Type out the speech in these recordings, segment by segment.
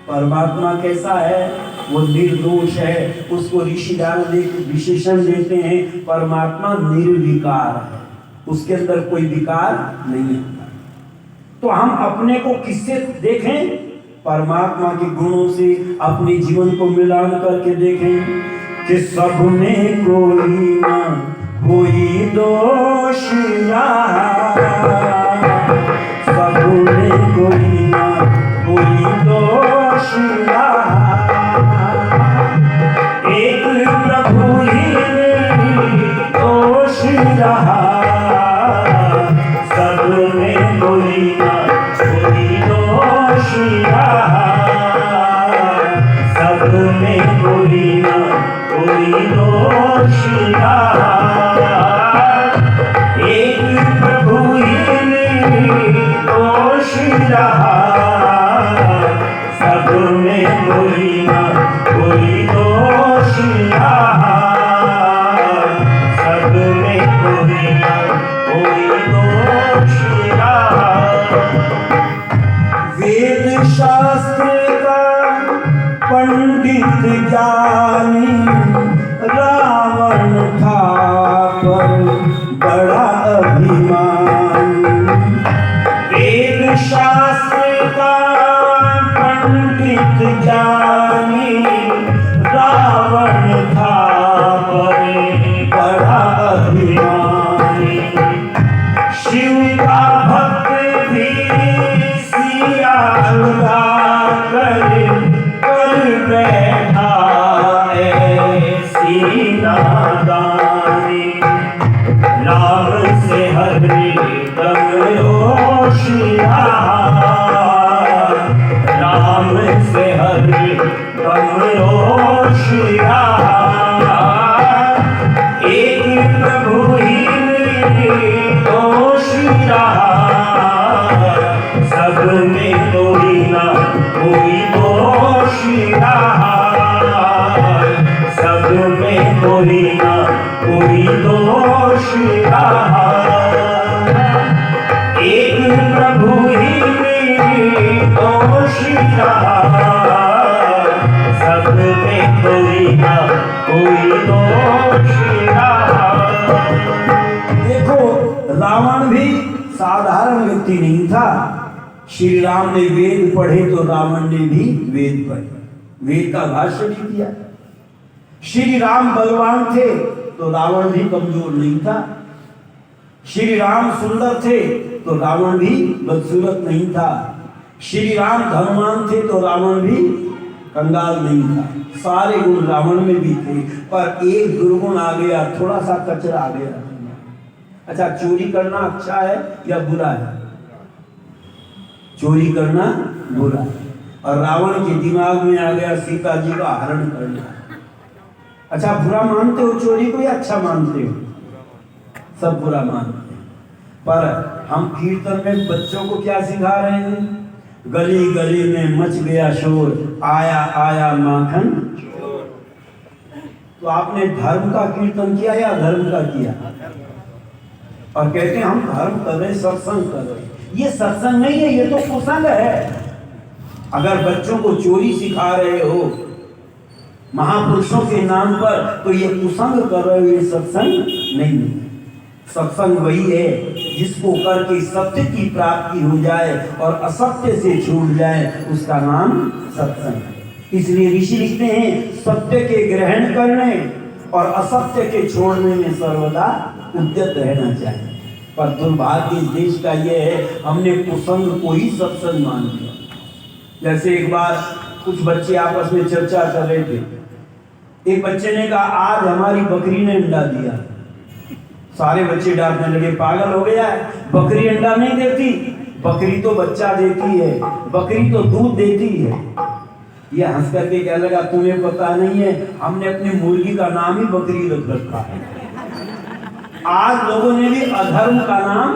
परमात्मा कैसा है? वो निर्दोष है। उसको ऋषि नारद विशेषण देते हैं, परमात्मा निर्विकार है, उसके अंदर कोई विकार नहीं है। तो हम अपने को किससे देखें? परमात्मा के गुणों से अपने जीवन को मिलान करके देखें कि सब में कोई ना कोई दोष सब में कोई ना कोई दोष एक प्रभु ही दोष रहा सब में कोई ना कोई दोष सब में कोई ना कोई दोष एक प्रभु ही दोष रहा सब में कोई ना कोई दोष सब में कोई ना कोई दोष वेद शास्त्र का पंडित ज्ञानी रावण था पर बड़ा अभिमानी। वेद शास्त्र का पंडित ज्ञानी रावण था पर बड़ा अभिमानी। शिव का भक्त भी सिया कर बैठा ऐसी नादानी। राम से हरि दम होशिया राम से हरि दम होशिया एक प्रभु ही दोष रहा सब में कोई ना कोई दोष सब में कोई ना कोई दोष एक प्रभु ही दोष सब में कोई ना कोई दोष। देखो, रावण भी साधारण व्यक्ति नहीं था। श्री राम ने वेद पढ़े तो रावण ने भी वेद पढ़े, वेद का भाष्य भी किया। श्री राम बलवान थे तो रावण भी कमजोर नहीं था। श्री राम सुंदर थे तो रावण भी बदसूरत नहीं था। श्री राम धनवान थे तो रावण भी कंगाल नहीं था। सारे गुण रावण में भी थे, पर एक दुर्गुण आ गया, थोड़ा सा कचरा आ गया। अच्छा, चोरी करना अच्छा है या बुरा है? चोरी करना बुरा है। और रावण के दिमाग में आ गया सीता जी का हरण करना। अच्छा, बुरा मानते हो चोरी को या अच्छा मानते हो? सब बुरा मानते हैं। पर हम कीर्तन में बच्चों को क्या सिखा रहे हैं? गली गली में मच गया शोर, आया आया माखन चोर। तो आपने धर्म का कीर्तन किया या धर्म का किया? और कहते हैं हम धर्म कर रहे, सत्संग कर रहे। ये सत्संग नहीं है, ये तो कुसंग है। अगर बच्चों को चोरी सिखा रहे हो महापुरुषों के नाम पर, तो ये कुसंग कर रहे हो, ये सत्संग नहीं है। सत्संग वही है जिसको करके सत्य की प्राप्ति हो जाए और असत्य से छूट जाए, उसका नाम सत्संग है। इसलिए ऋषि लिखते हैं, सत्य के ग्रहण करने और असत्य के छोड़ने में सर्वदा उद्यत रहना चाहिए। पर दुर्भाग्य इस देश का ये है, हमने कुसंग को ही सत्संग मान लिया। जैसे एक बार कुछ बच्चे आपस में चर्चा कर रहे थे। एक बच्चे ने कहा, आज हमारी बकरी ने अंडा दिया। सारे बच्चे डांटने लगे, पागल हो गया है, बकरी अंडा नहीं देती, बकरी तो बच्चा देती है, बकरी तो दूध देती है। ये हंस करके कहने लगा, तुम्हें पता नहीं है, हमने अपनी मुर्गी का नाम ही बकरी रख रखा है। आज लोगों ने भी अधर्म का नाम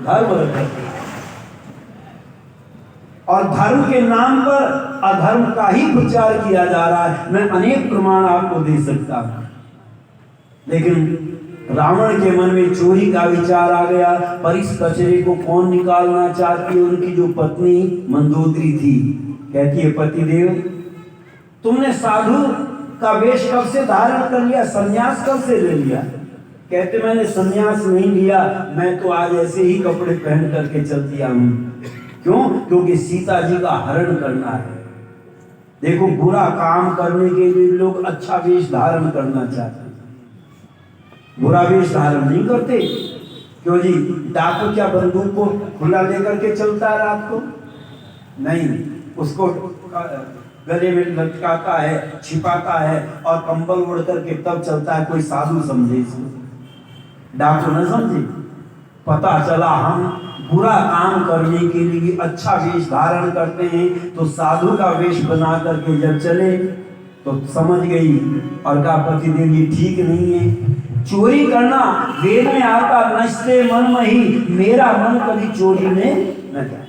धर्म रख रखा है, और धर्म के नाम पर अधर्म का ही प्रचार किया जा रहा है। मैं अनेक प्रमाण आपको दे सकता हूं, लेकिन रावण के मन में चोरी का विचार आ गया, पर इस कचरे को कौन निकालना चाहती है? उनकी जो पत्नी मंदोदरी थी। कहती है, पतिदेव तुमने साधु का वेश कब से धारण कर लिया, संन्यास कब से ले लिया? कहते मैंने संन्यास नहीं लिया, मैं तो आज ऐसे ही कपड़े पहन करके चल दिया हूं। क्यों? क्योंकि सीता जी का हरण करना है। देखो, बुरा काम करने के लिए लोग अच्छा वेश धारण करना चाहते हैं, बुरा वेश धारण नहीं करते। क्यों जी? डाकू क्या बंदूक को खुला लेकर के चलता है रात को? नहीं, उसको गले में लटकाता है, छिपाता है और कंबल ओढ़ करके तब चलता है। कोई साधु समझे इसको? डाकू न समझे। पता चला हम बुरा काम करने के लिए अच्छा वेश धारण करते हैं, तो साधु का वेश बना करके जब चले तो समझ गई और कहा, पतिदेव ये ठीक नहीं है। चोरी करना वेद में आता, नस्ते मन मही, मेरा मन कभी चोरी में न जाए।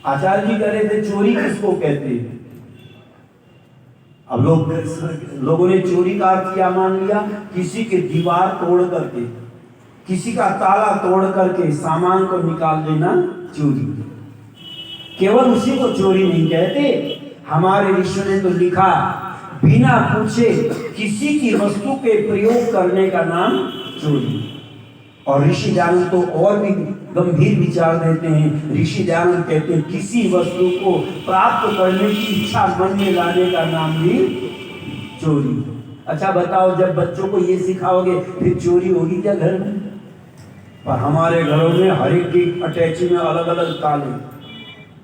आचार्य जी कह रहे थे, चोरी किसको कहते हैं? अब लोगों ने चोरी का अर्थ क्या मान लिया? किसी के दीवार तोड़ करके, किसी का ताला तोड़ करके सामान को निकाल देना चोरी। केवल उसी को चोरी नहीं कहते। हमारे ऋषि ने तो लिखा, बिना पूछे किसी की वस्तु के प्रयोग करने का नाम चोरी। और ऋषि दयानंद तो और भी गंभीर विचार देते हैं। ऋषि दयानंद कहते हैं, किसी वस्तु को प्राप्त करने की इच्छा मन में लाने का नाम भी चोरी। अच्छा बताओ, जब बच्चों को ये सिखाओगे फिर चोरी होगी क्या घर में? पर हमारे घरों में हर एक की अटैची में अलग अलग ताले।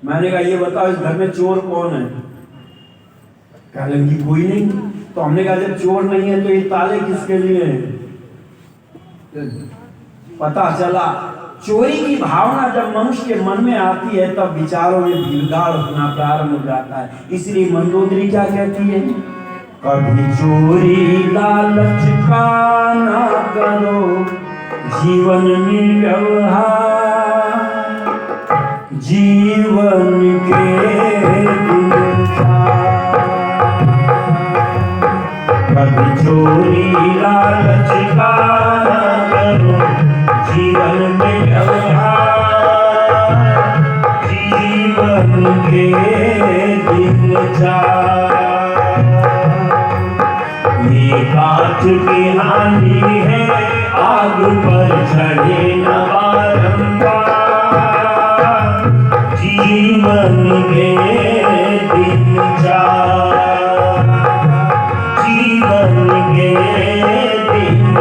मैंने कहा, ये बताओ इस घर में चोर कौन है? कह लगी कोई नहीं। तो हमने कहा, जब चोर नहीं है तो ये ताले किसके लिए हैं? पता चला चोरी की भावना जब मनुष्य के मन में आती है तब विचारों में भीड़भाड़ होना प्रारंभ हो जाता है। इसलिए मंदोदरी क्या कहती है? कभी चोरी लालच का ना करो, जीवन में व्यवहार, जीवन के दिन कभी चोरी लालच का ना करो, जीवन में व्यवहार, जीवन के दिन ये कांच की हानि है, आग पर चढ़े न बारंबार, जीवन के दिन जीवन के दिन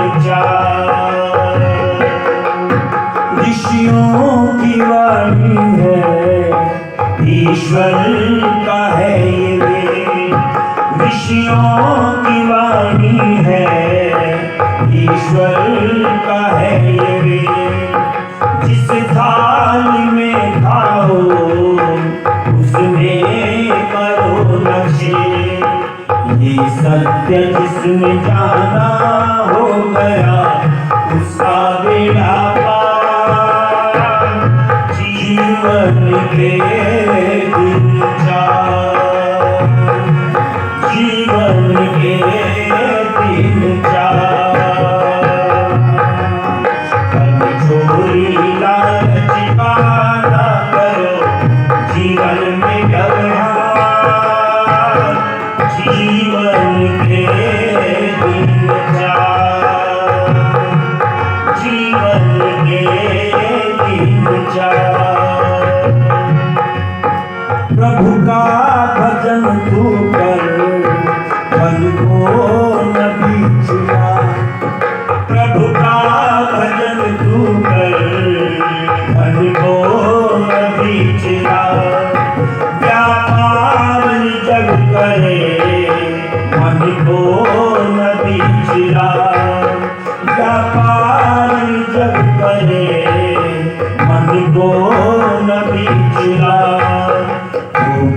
ऋषियों की वाणी है, ईश्वर का है ये वेद। ऋषियों की वाणी है, ईश्वर का है ये वेद। जिस थाली में खाओ उसमें करो नशे, ये सत्य जिसने जाना हो गया उसका बेड़ा पार, जीवन के दिन जीवन के दिन कभी चोरी लालच का ना करो, जीवन में व्यवहार, जीवन के दिन जीवन के दिन प्रभु का भजन तू कर, धन को न बिछुआ। प्रभु का भजन तू कर, धन को न बिछुआ। व्यापार जग करे, मन को न बिछुआ। व्यापार जग करे, मन को न बिछुआ।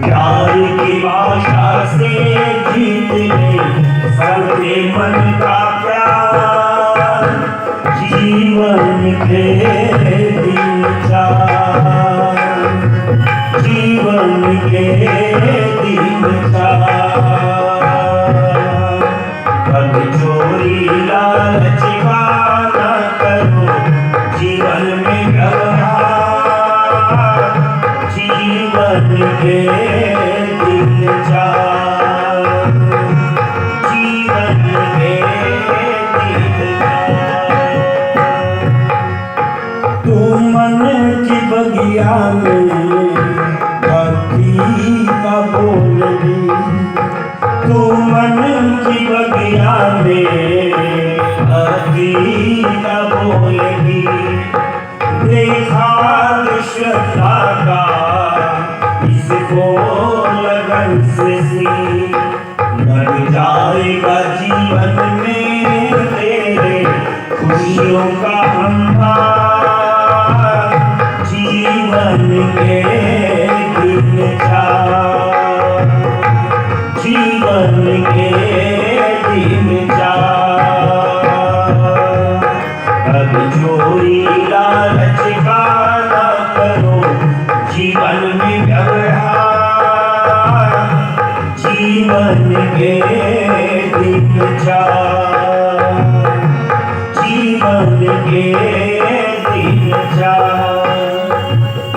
प्यार की भाषा से जीत ले सबके मन का प्यार, जीवन के दिन जीवन के दिन कभी चोरी लालच का ना को लगन से बढ़ जाएगा जीवन में तेरे खुशियों का अंबार। जीवन के दिन चार, जीवन के दिन चार। अब चोरी लालच का न करो जीवन में व्यवहार। जीवन के दिन चार, जीवन के दिन चार।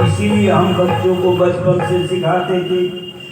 इसीलिए हम बच्चों को बचपन से सिखाते थे